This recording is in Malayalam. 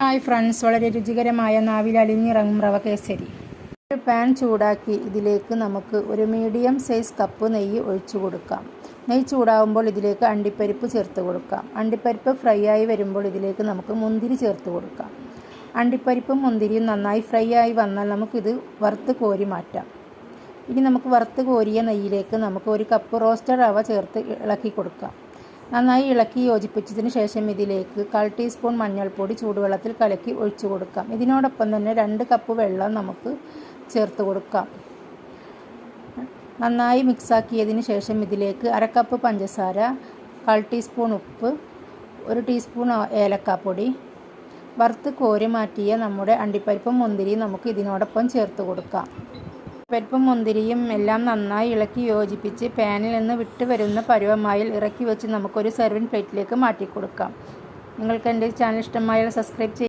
ഹായ് ഫ്രണ്ട്സ്, വളരെ രുചികരമായ നാവിൽ അലിഞ്ഞിറങ്ങും റവ കേസരി. ഒരു പാൻ ചൂടാക്കി ഇതിലേക്ക് നമുക്ക് ഒരു മീഡിയം സൈസ് കപ്പ് നെയ്യ് ഒഴിച്ചു കൊടുക്കാം. നെയ്യ് ചൂടാകുമ്പോൾ ഇതിലേക്ക് അണ്ടിപ്പരിപ്പ് ചേർത്ത് കൊടുക്കാം. അണ്ടിപ്പരിപ്പ് ഫ്രൈ ആയി വരുമ്പോൾ ഇതിലേക്ക് നമുക്ക് മുന്തിരി ചേർത്ത് കൊടുക്കാം. അണ്ടിപ്പരിപ്പും മുന്തിരിയും നന്നായി ഫ്രൈ ആയി വന്നാൽ നമുക്കിത് വറുത്ത് കോരി മാറ്റാം. ഇനി നമുക്ക് വറുത്ത് കോരിയ നെയ്യിലേക്ക് നമുക്ക് ഒരു കപ്പ് റോസ്റ്റഡ് റവ ചേർത്ത് ഇളക്കി കൊടുക്കാം. നന്നായി ഇളക്കി യോജിപ്പിച്ചതിന് ശേഷം ഇതിലേക്ക് 1/4 ടീസ്പൂൺ മഞ്ഞൾപ്പൊടി ചൂടുവെള്ളത്തിൽ കലക്കി ഒഴിച്ചു കൊടുക്കാം. ഇതിനോടൊപ്പം തന്നെ 2 കപ്പ് വെള്ളം നമുക്ക് ചേർത്ത് കൊടുക്കാം. നന്നായി മിക്സാക്കിയതിന് ശേഷം ഇതിലേക്ക് 1/2 കപ്പ് പഞ്ചസാര, 1/4 ടീസ്പൂൺ ഉപ്പ്, 1 ടീസ്പൂൺ ഏലക്കാപ്പൊടി, വറുത്ത് കോരി മാറ്റിയ നമ്മുടെ അണ്ടിപ്പരിപ്പും മുന്തിരിയും നമുക്ക് ഇതിനോടൊപ്പം ചേർത്ത് കൊടുക്കാം. പരിപ്പും മുന്തിരിയും എല്ലാം നന്നായി ഇളക്കി യോജിപ്പിച്ച് പാനിൽ നിന്ന് വിട്ട് വരുന്ന പരുവമായിൽ ഇറക്കി വെച്ച് നമുക്കൊരു സെർവിങ് പ്ലേറ്റിലേക്ക് മാറ്റി കൊടുക്കാം. നിങ്ങൾക്ക് എൻ്റെ ചാനൽ ഇഷ്ടമായാൽ സബ്സ്ക്രൈബ് ചെയ്യുക.